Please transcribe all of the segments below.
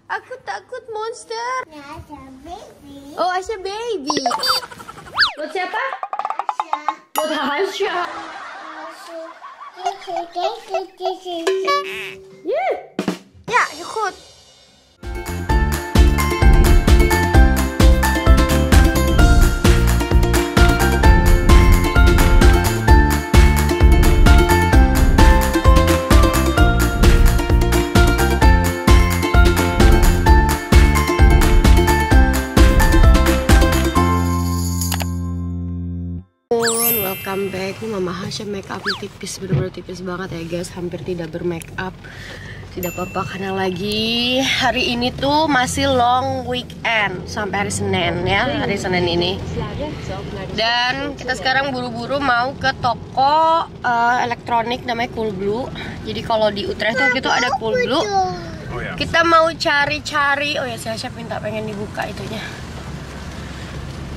Aku takut monster. Asya baby. Oh, Asya baby. Buat siapa? Asya. Buat Asya. Ya, ikut. Welcome back. Ini Mama Hasya make upnya tipis, bener-bener tipis banget ya guys, hampir tidak bermake up. Tidak apa-apa karena lagi hari ini tuh masih long weekend sampai hari Senin ya, hari Senin ini. Dan kita sekarang buru-buru mau ke toko elektronik namanya Coolblue. Jadi kalau di Utrecht tuh gitu ada Coolblue. Kita mau cari-cari. Oh ya, saya minta pengen dibuka itunya.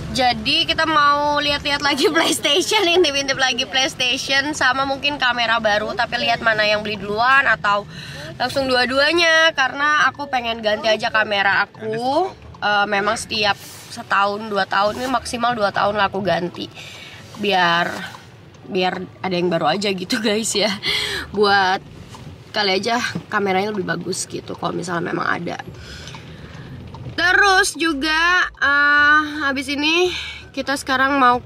Jadi kita mau lihat-lihat lagi PlayStation, intip-intip lagi PlayStation sama mungkin kamera baru, tapi lihat mana yang beli duluan atau langsung dua-duanya karena aku pengen ganti aja kamera aku. Memang setiap setahun 2 tahun, ini maksimal 2 tahun lah aku ganti. Biar ada yang baru aja gitu guys ya. Buat kali aja kameranya lebih bagus gitu kalau misalnya memang ada. Terus juga habis ini kita sekarang mau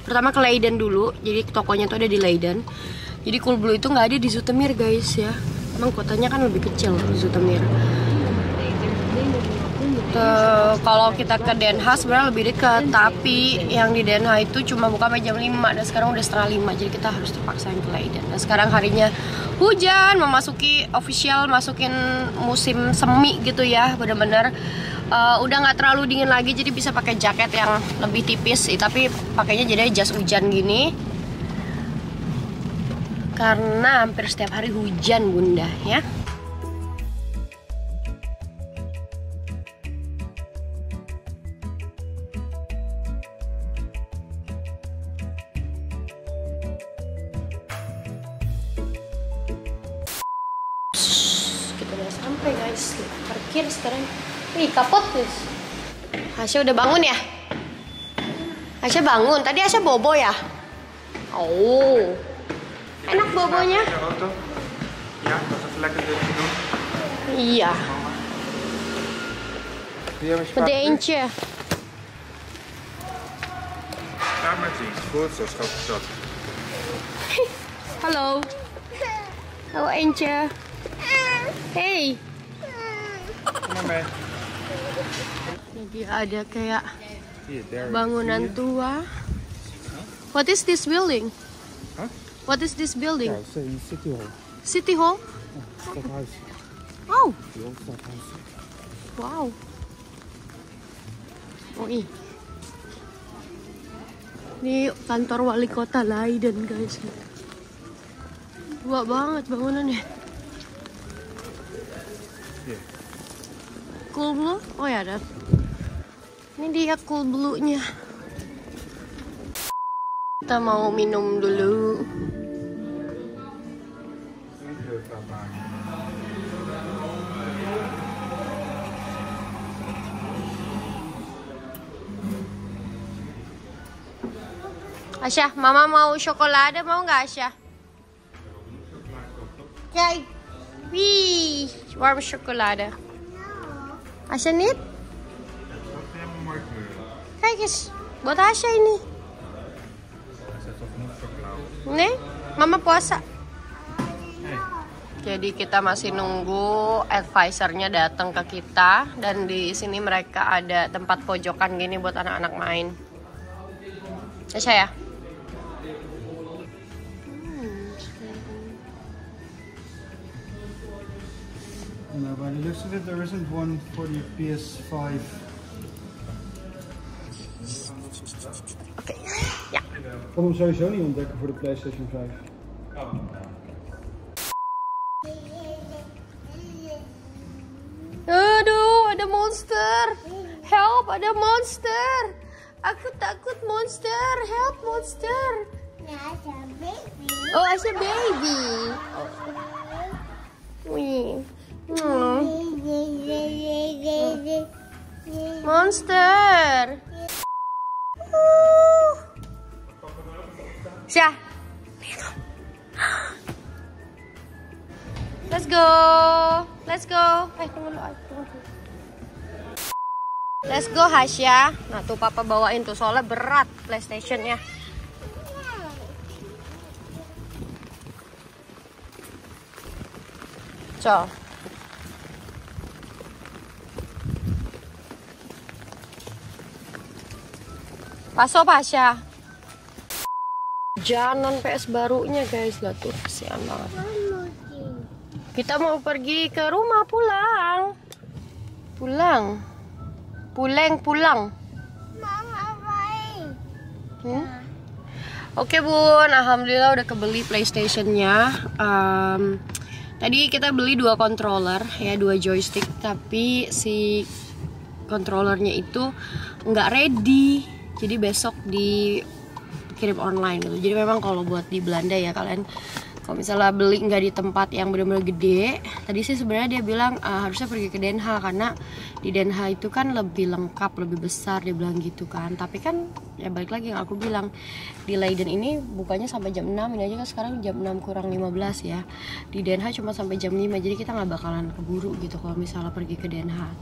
pertama ke Leiden dulu. Jadi tokonya tuh ada di Leiden. Jadi Coolblue itu nggak ada di Zoetermeer guys ya. Emang kotanya kan lebih kecil Zoetermeer. Kalau kita ke Den Haag sebenarnya lebih dekat, tapi yang di Den Haag itu cuma buka sampai jam 5 dan sekarang udah setengah 5, jadi kita harus terpaksa yang ke Leiden. Dan sekarang harinya hujan, masukin musim semi gitu ya, bener-bener udah nggak terlalu dingin lagi, jadi bisa pakai jaket yang lebih tipis, tapi pakainya jadi jas hujan gini. Karena hampir setiap hari hujan bunda ya. Sampai guys, parkir sekarang. Wih, kapot guys. Asya udah bangun ya? Asya bangun. Tadi Asya bobo ya? Oh, enak bobonya. Iya. Wat denk je? Ga met iets. Goed zo, schat. Halo. Halo Eentje. Hey. Jadi ada kayak bangunan tua. What is this building? What is this building? City Hall. City Hall? Stadhuis. Oh. Stadhuis. Wow. Oh iya. Ini kantor wali kota Leiden guys. Tua banget bangunannya. Coolblue? Oh ya ada. Ini dia Coolblue-nya. Kita mau minum dulu. Asya, mama mau coklat, mau nggak Asya? Kijk, wih, warm chocolade. Asya niet? Kijk eens, buat Asya ini. Nih, mama puasa. Jadi kita masih nunggu advisernya datang ke kita, dan di sini mereka ada tempat pojokan gini buat anak-anak main. Asya ya? No, by the looks of it, there isn't one for the PS5. Oké, ja. Ik kon hem sowieso niet ontdekken voor de PlayStation 5. Aduh, ada monster. Help, ada monster. Aku takut monster. Help, monster. Asya baby. Oh, Asya baby. Wih. monster. Syah. Let's go. Let's go. Tunggu dulu. Let's go Hasya. Nah tuh papa bawain tuh soalnya berat PlayStation-nya. So. Paso Hasya. Jalan PS barunya guys, lihat tuh kesian banget. Kita mau pergi ke rumah pulang. Pulang. Mama baik. Oke bun, alhamdulillah udah kebeli PlayStation-nya. Tadi kita beli 2 controller ya, 2 joystick, tapi si controllernya itu nggak ready. Jadi besok dikirim online gitu. Jadi memang kalau buat di Belanda ya kalian kalau misalnya beli nggak di tempat yang benar-benar gede, tadi sih sebenarnya dia bilang harusnya pergi ke Den Haag karena di Den Haag itu kan lebih lengkap, lebih besar, dia bilang gitu kan. Tapi kan ya balik lagi yang aku bilang, di Leiden ini bukanya sampai jam 6, ini aja kan sekarang jam 6 kurang 15 ya. Di Den Haag cuma sampai jam 5, jadi kita nggak bakalan keburu gitu kalau misalnya pergi ke Den Haag.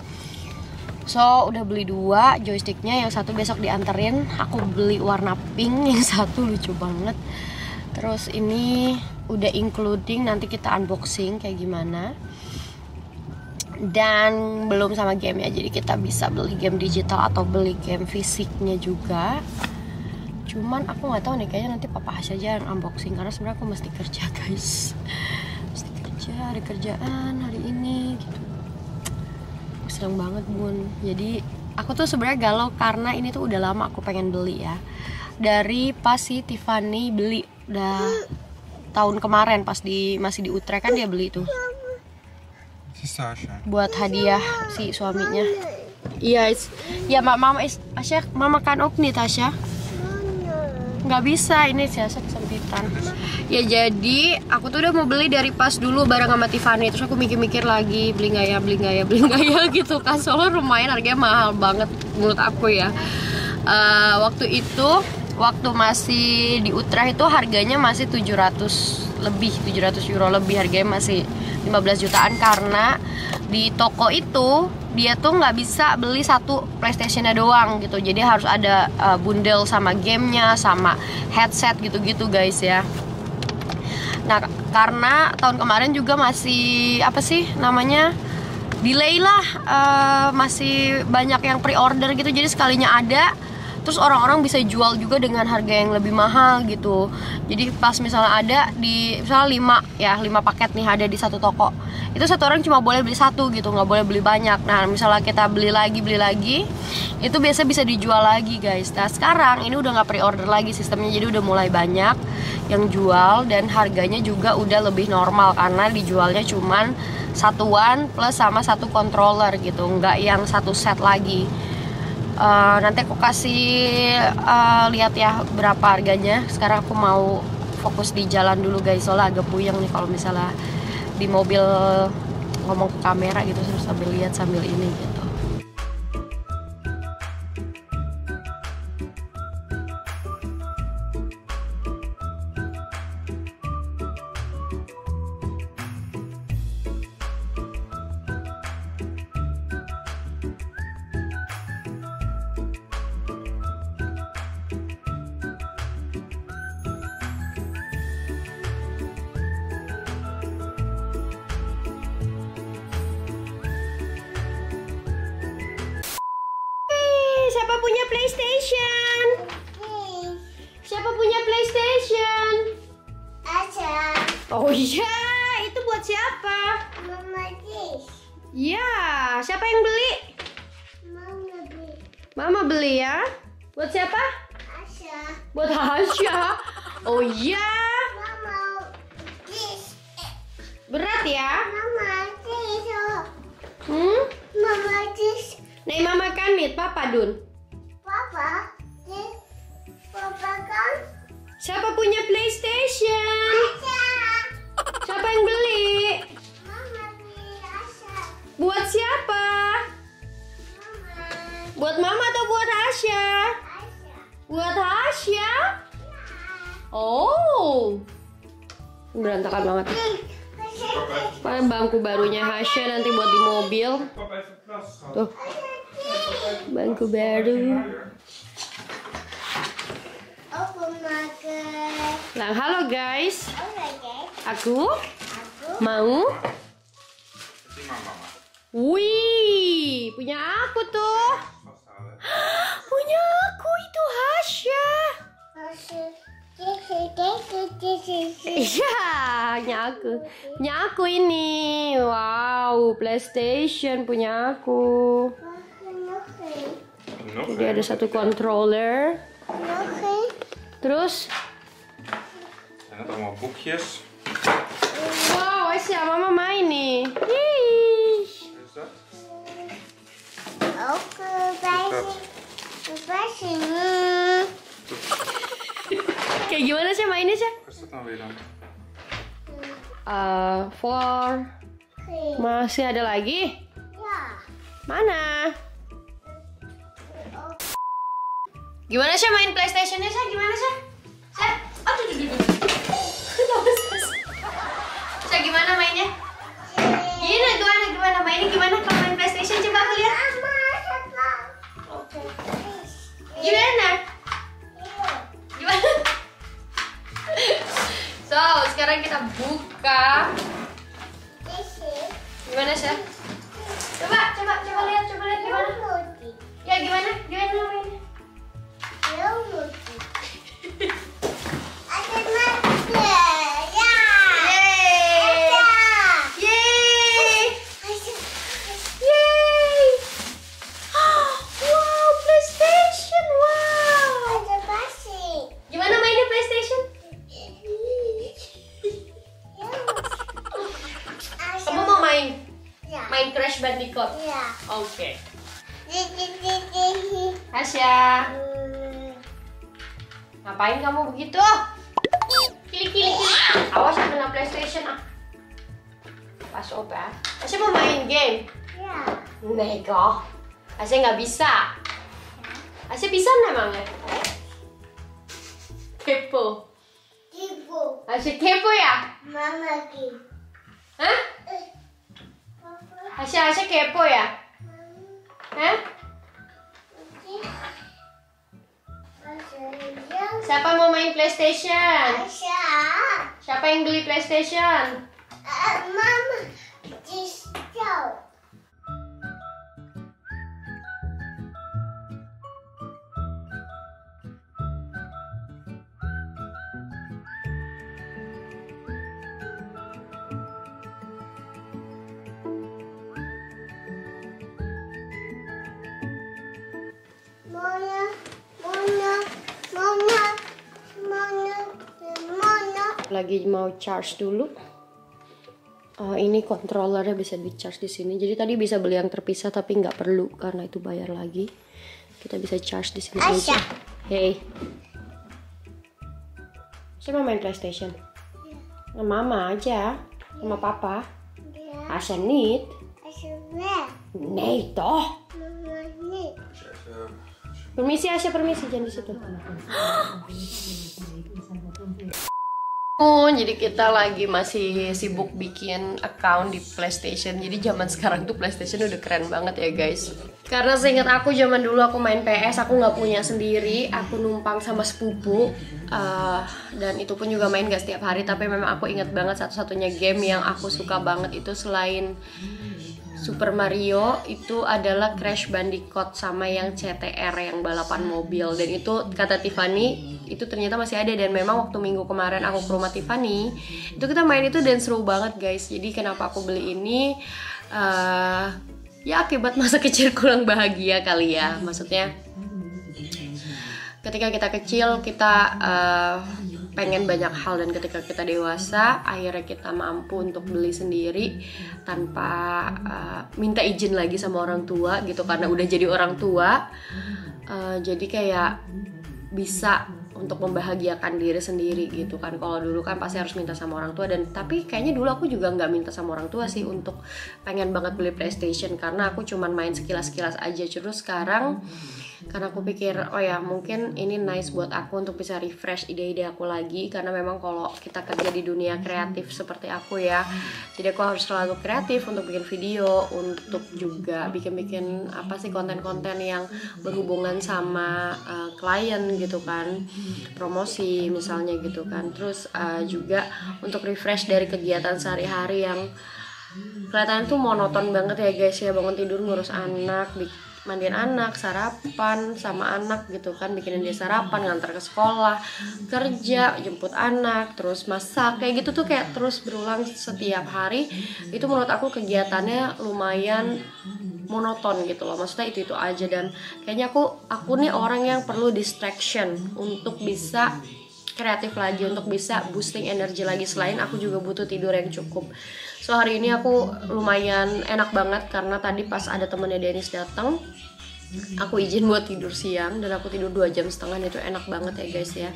So udah beli 2 joysticknya, yang satu besok dianterin. Aku beli warna pink, yang satu lucu banget. Terus ini udah including nanti kita unboxing kayak gimana. Dan belum sama game ya, jadi kita bisa beli game digital atau beli game fisiknya juga. Cuman aku nggak tahu nih, kayaknya nanti papa Hasya aja yang unboxing karena sebenarnya aku mesti kerja guys. Mesti kerja, ada kerjaan hari ini gitu. Seneng banget bun. Jadi aku tuh sebenarnya galau karena ini tuh udah lama aku pengen beli ya. Dari pas si Tiffany beli udah tahun kemarin pas masih di Utrecht kan dia beli tuh. Buat hadiah si suaminya. Iya, ya mama Asya, mama kan ook niet Asya. Nggak bisa, ini siasat kesempitan. Ya jadi aku tuh udah mau beli dari pas dulu bareng sama Tiffany. Terus aku mikir-mikir lagi beli nggak ya gitu kan. Soalnya lumayan harganya mahal banget menurut aku ya. Waktu itu waktu masih di Utrecht itu harganya masih 700 euro lebih, harganya masih 15 jutaan karena di toko itu dia tuh nggak bisa beli satu PlayStation-nya doang gitu. Jadi harus ada bundle sama gamenya, sama headset gitu-gitu guys ya. Nah karena tahun kemarin juga masih apa sih namanya delay lah, masih banyak yang pre-order gitu. Jadi sekalinya ada, terus orang-orang bisa jual juga dengan harga yang lebih mahal gitu. Jadi pas misalnya ada di misalnya 5 paket nih ada di satu toko, itu satu orang cuma boleh beli satu gitu, nggak boleh beli banyak. Nah misalnya kita beli lagi itu biasa bisa dijual lagi guys. Nah sekarang ini udah nggak pre-order lagi sistemnya, jadi udah mulai banyak yang jual dan harganya juga udah lebih normal karena dijualnya cuman satuan plus sama satu controller gitu, nggak yang satu set lagi. Nanti aku kasih lihat ya berapa harganya. Sekarang aku mau fokus di jalan dulu guys, soalnya agak puyeng nih kalau misalnya di mobil ngomong ke kamera gitu terus sambil lihat sambil ini gitu. Siapa punya PlayStation? Siapa punya PlayStation? Asya. Oh iya, itu buat siapa? Mama Dis. Ya, siapa yang beli? Mama beli. Mama beli ya. Buat siapa? Asya. Buat Hasya. Oh iya. Mama Dis. Berat ya? Mama Dis. Mama Dis. Nih mama kan mit papa dun. Papa Dis. Papa kan. Siapa punya PlayStation? Asya. Siapa yang beli? Mama beli Asya. Buat siapa? Mama. Buat mama atau buat Hasya? Buat Hasya? Oh, berantakan banget. Pakai bangku barunya Hasya nanti buat di mobil. Tuh, bangku baru. Nah, halo guys. Aku mau. Wih, punya aku tuh. Punya aku itu Hasya. Iya, punya aku ini. Wow, PlayStation punya aku. Jadi ada satu controller. Terus En het allemaal boekjes. wow, Asya, mama main nih. Yeay. Wat is dat? Ook bij sini. Kayak gimana sih mainnya sih? Wat is dat nou weer dan? For masih ada lagi? Ja. Mana? Gimana sih main PlayStation-nya sih? Gimana sih? Sih? Aduh. Sih gimana mainnya? Gimana mainnya? Gimana kalau main PlayStation? Coba aku lihat. Gimana? Gimana? So, sekarang kita buka. Gimana sih? Coba lihat gimana? Ya gimana mainnya? Main Crash Bandicoot. Oke. Hasya, ngapain kamu begitu? Kili. Awas kena PlayStation ah. Pas opa. Hasya mau main game. Nego. Hasya nggak bisa. Hasya bisa namanya. Kepo. Hasya kepo ya? Mama ki. Hah? Hasya kepo ya? Hah? Siapa mau main PlayStation? Siapa yang beli PlayStation? Mama, just go. Lagi mau charge dulu. Ini controllernya bisa di charge di sini. Jadi tadi bisa beli yang terpisah tapi nggak perlu karena itu bayar lagi. Kita bisa charge di sini aja. Hey, saya mau main PlayStation. Sama mama aja, sama papa. Asya need. Nee toh. Permisi Asya, permisi, jangan di situ. Jadi kita lagi masih sibuk bikin account di PlayStation. Jadi zaman sekarang tuh PlayStation udah keren banget ya guys. Karena seingat aku zaman dulu aku main PS, aku nggak punya sendiri, aku numpang sama sepupu. Dan itu pun juga main gak setiap hari. Tapi memang aku ingat banget satu-satunya game yang aku suka banget itu selain Super Mario itu adalah Crash Bandicoot sama yang CTR yang balapan mobil. Dan itu kata Tiffany itu ternyata masih ada, dan memang waktu minggu kemarin aku ke rumah Tiffany itu kita main itu dan seru banget guys. Jadi kenapa aku beli ini, ya akibat masa kecil kurang bahagia kali ya. Maksudnya ketika kita kecil kita pengen banyak hal, dan ketika kita dewasa akhirnya kita mampu untuk beli sendiri tanpa minta izin lagi sama orang tua gitu, karena udah jadi orang tua. Jadi kayak bisa untuk membahagiakan diri sendiri gitu kan. Kalau dulu kan pasti harus minta sama orang tua, dan tapi kayaknya dulu aku juga nggak minta sama orang tua sih untuk pengen banget beli PlayStation, karena aku cuman main sekilas-sekilas aja. Terus sekarang karena aku pikir oh ya mungkin ini nice buat aku untuk bisa refresh ide-ide aku lagi, karena memang kalau kita kerja di dunia kreatif seperti aku ya, jadi aku harus selalu kreatif untuk bikin video, untuk juga bikin apa sih konten-konten yang berhubungan sama klien gitu kan, promosi misalnya gitu kan. Terus juga untuk refresh dari kegiatan sehari-hari yang kelihatan tuh monoton banget ya guys ya, bangun tidur ngurus anak, mandiin anak, sarapan sama anak gitu kan, bikinin dia sarapan, ngantar ke sekolah, kerja, jemput anak, terus masak, kayak gitu tuh kayak terus berulang setiap hari. Itu menurut aku kegiatannya lumayan monoton gitu loh, maksudnya itu aja. Dan kayaknya aku nih orang yang perlu distraction untuk bisa kreatif lagi, untuk bisa boosting energi lagi. Selain aku juga butuh tidur yang cukup. So hari ini aku lumayan enak banget karena tadi pas ada temennya Dennis datang, aku izin buat tidur siang dan aku tidur 2,5 jam. Itu enak banget ya guys ya,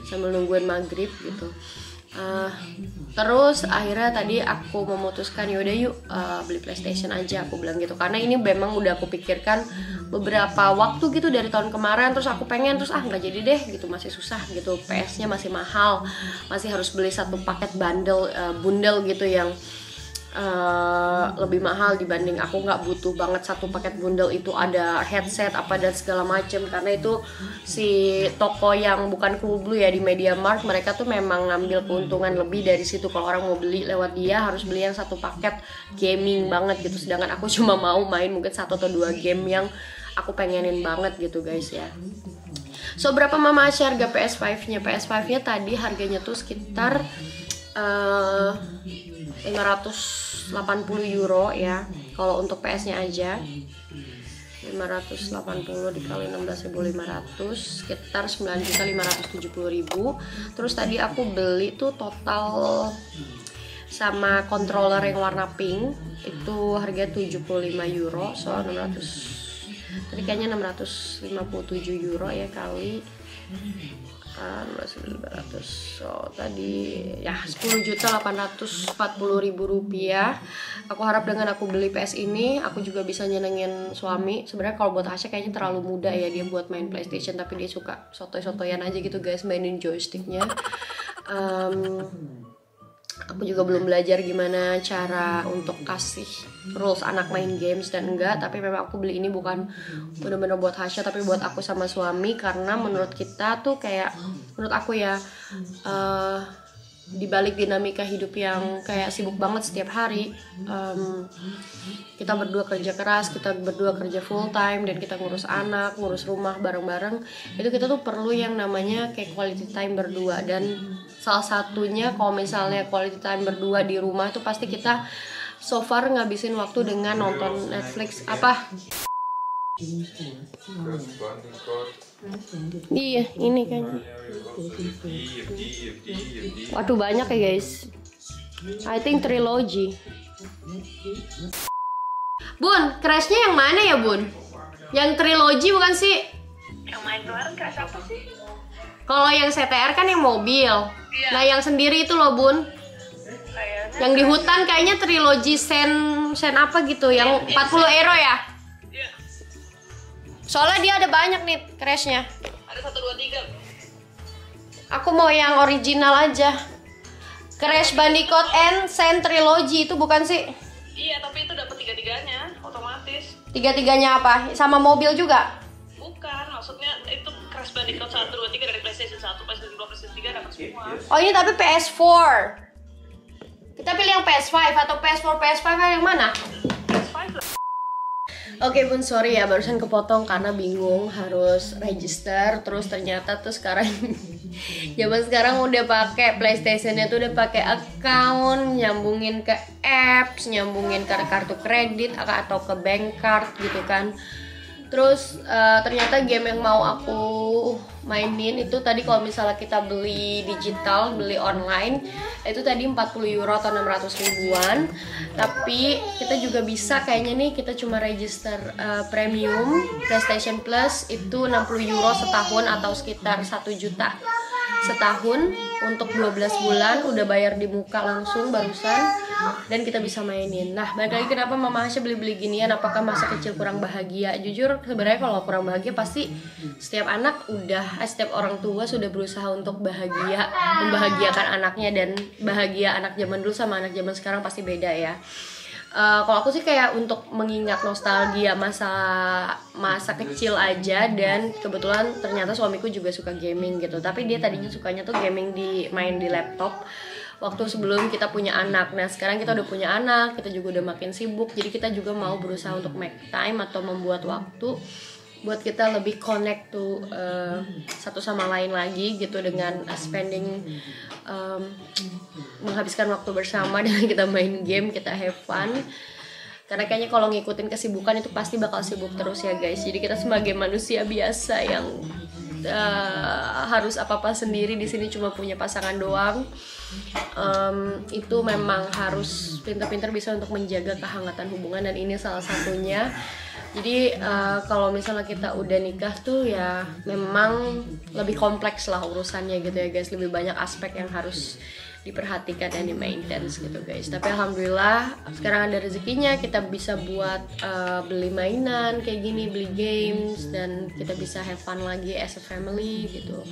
sambil nungguin maghrib gitu. Terus akhirnya tadi aku memutuskan yaudah yuk beli PlayStation aja, aku bilang gitu, karena ini memang udah aku pikirkan beberapa waktu gitu dari tahun kemarin. Terus aku pengen, terus nggak jadi deh gitu, masih susah gitu, PS-nya masih mahal, masih harus beli satu paket bundle gitu yang lebih mahal dibanding aku nggak butuh banget satu paket bundle itu ada headset apa dan segala macem. Karena itu si toko yang bukan Coolblue ya, di MediaMarkt, mereka tuh memang ngambil keuntungan lebih dari situ. Kalau orang mau beli lewat dia harus beli yang satu paket gaming banget gitu, sedangkan aku cuma mau main mungkin 1 atau 2 game yang aku pengenin banget gitu guys ya. So berapa mama Asya harga PS5 nya? PS5 nya tadi harganya tuh sekitar 580 euro ya kalau untuk PS nya aja. 580 dikali 16.500 sekitar 9.570.000. Terus tadi aku beli tuh total sama controller yang warna pink itu harga 75 euro. So 600, tadi kayaknya 657 euro ya kali 16.500, so tadi ya 10.840.000 rupiah. Aku harap dengan aku beli PS ini aku juga bisa nyenengin suami. Sebenarnya kalau buat Asya kayaknya terlalu muda ya dia buat main PlayStation, tapi dia suka sotoy-sotoyan aja gitu guys, mainin joysticknya. Aku juga belum belajar gimana cara untuk kasih rules anak main games dan enggak, tapi memang aku beli ini bukan bener-bener buat Hasya tapi buat aku sama suami, karena menurut kita tuh kayak, menurut aku ya, dibalik dinamika hidup yang kayak sibuk banget setiap hari, kita berdua kerja keras, kita berdua kerja full time, dan kita ngurus anak, ngurus rumah bareng-bareng, itu kita tuh perlu yang namanya kayak quality time berdua. Dan salah satunya kalau misalnya quality time berdua di rumah itu pasti kita so far ngabisin waktu dengan nonton Netflix apa? Iya, ini kayaknya. Waduh banyak ya guys. I think trilogy. Bun, Crash-nya yang mana ya Bun? Yang trilogy bukan sih? Yang main kemarin Crash apa sih? Kalau yang CTR kan yang mobil. Iya. Nah yang sendiri itu loh Bun. Kayaknya yang di hutan kayaknya trilogy sen apa gitu, yang 40 euro ya? Iya. Soalnya dia ada banyak nih Crash-nya. Ada 1, 2, 3. Aku mau yang original aja. Crash Bandicoot and Sen Trilogy itu bukan sih? Iya, tapi itu dapat 3-3-nya otomatis. 3-3-nya apa? Sama mobil juga? Bukan, maksudnya itu Crash Bandicoot 1, 2, 3 dari PlayStation 1, PlayStation 2, PlayStation 3 dapat semua. Oh ini tapi PS4. Kita pilih yang PS5 atau PS4, PS5 yang mana? PS5 lah. Oke Bun, sorry ya barusan kepotong karena bingung harus register. Terus ternyata tuh sekarang zaman sekarang udah pakai PlayStation-nya tuh udah pakai account, nyambungin ke apps, nyambungin ke kartu kredit atau ke bank card gitu kan. Terus ternyata game yang mau aku mainin itu tadi kalau misalnya kita beli digital, beli online itu tadi 40 euro atau 600 ribuan. Tapi kita juga bisa kayaknya nih kita cuma register premium PlayStation Plus itu 60 euro setahun atau sekitar 1 juta setahun untuk 12 bulan, udah bayar di muka langsung barusan, dan kita bisa mainin. Nah, balik lagi kenapa Mama Hasya beli-beli ginian, apakah masa kecil kurang bahagia? Jujur sebenarnya kalau kurang bahagia pasti setiap anak setiap orang tua sudah berusaha untuk bahagia, membahagiakan anaknya, dan bahagia anak zaman dulu sama anak zaman sekarang pasti beda ya. Kalau aku sih kayak untuk mengingat nostalgia masa kecil aja, dan kebetulan ternyata suamiku juga suka gaming gitu. Tapi dia tadinya sukanya tuh gaming main di laptop waktu sebelum kita punya anak. Nah sekarang kita udah punya anak, kita juga udah makin sibuk, jadi kita juga mau berusaha untuk make time atau membuat waktu buat kita lebih connect tuh satu sama lain lagi gitu, dengan spending menghabiskan waktu bersama dengan kita main game, kita have fun. Karena kayaknya kalau ngikutin kesibukan itu pasti bakal sibuk terus ya guys. Jadi kita sebagai manusia biasa yang harus apa-apa sendiri di sini, cuma punya pasangan doang, itu memang harus pintar-pintar bisa untuk menjaga kehangatan hubungan, dan ini salah satunya. Jadi kalau misalnya kita udah nikah tuh ya memang lebih kompleks lah urusannya gitu ya guys, lebih banyak aspek yang harus diperhatikan dan di-maintenance gitu guys. Tapi alhamdulillah sekarang ada rezekinya, kita bisa buat beli mainan kayak gini, beli games, dan kita bisa have fun lagi as a family gitu.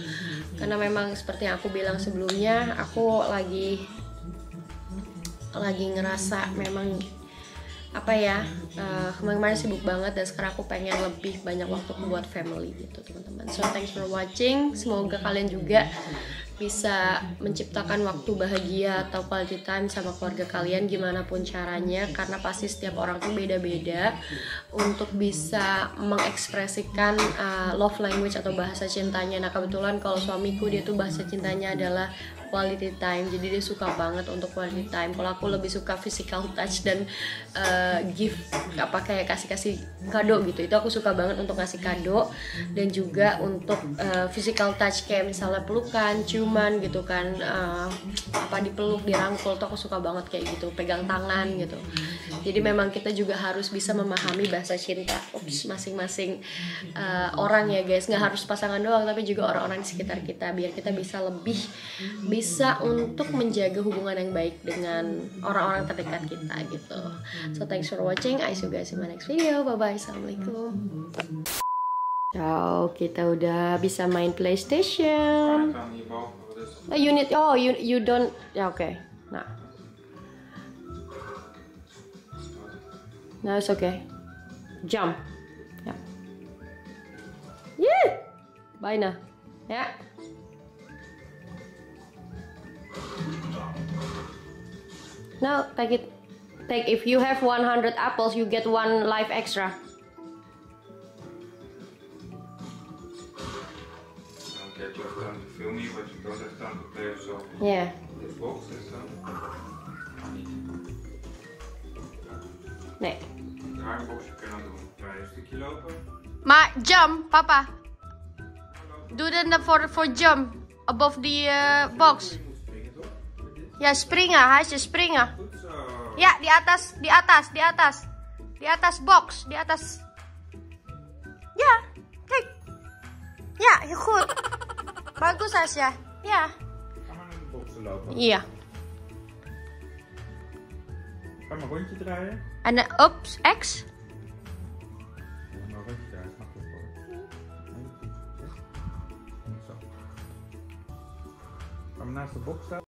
Karena memang seperti yang aku bilang sebelumnya, aku lagi ngerasa memang kemarin sibuk banget, dan sekarang aku pengen lebih banyak waktu buat family gitu teman-teman. So thanks for watching, semoga kalian juga bisa menciptakan waktu bahagia atau quality time sama keluarga kalian gimana pun caranya, karena pasti setiap orang tuh beda-beda untuk bisa mengekspresikan love language atau bahasa cintanya. Nah kebetulan kalau suamiku dia tuh bahasa cintanya adalah quality time, jadi dia suka banget untuk quality time. Kalau aku lebih suka physical touch dan gift, kayak kasih kado gitu, itu aku suka banget untuk ngasih kado, dan juga untuk physical touch kayak misalnya pelukan, ciuman gitu kan, dipeluk, dirangkul tuh aku suka banget kayak gitu, pegang tangan gitu. Jadi memang kita juga harus bisa memahami bahasa cinta masing-masing orang ya guys, nggak harus pasangan doang tapi juga orang-orang di sekitar kita, biar kita bisa lebih bisa untuk menjaga hubungan yang baik dengan orang-orang terdekat kita gitu. So thanks for watching, I see you guys in my next video. Bye bye, assalamualaikum. So kita udah bisa main PlayStation. You don't ya oke. Nah it's okay. Jump. Ya. Yeah. Bye na. Ya. Now take if you have 100 apples you get 1 life extra. Okay, you have time to film me, but you don't have time to play yourself. Yeah. This box is done. Nee. De haarbox je kan doen. Ga je een stukje lopen? Maar jump, papa. Do the for jump above the box. Ja, springen, Hasya, springen. Goed zo. Ja, di atas box, di atas. Ja, kijk. Ja, heel goed. Bagus, Hasya. Ja. Ga maar naar de boxen lopen. Iya. Ga maar een rondje draaien. En ops, X. Ga maar een rondje draaien, is makkelijk voor je. Zo. Ga maar naast de box staan.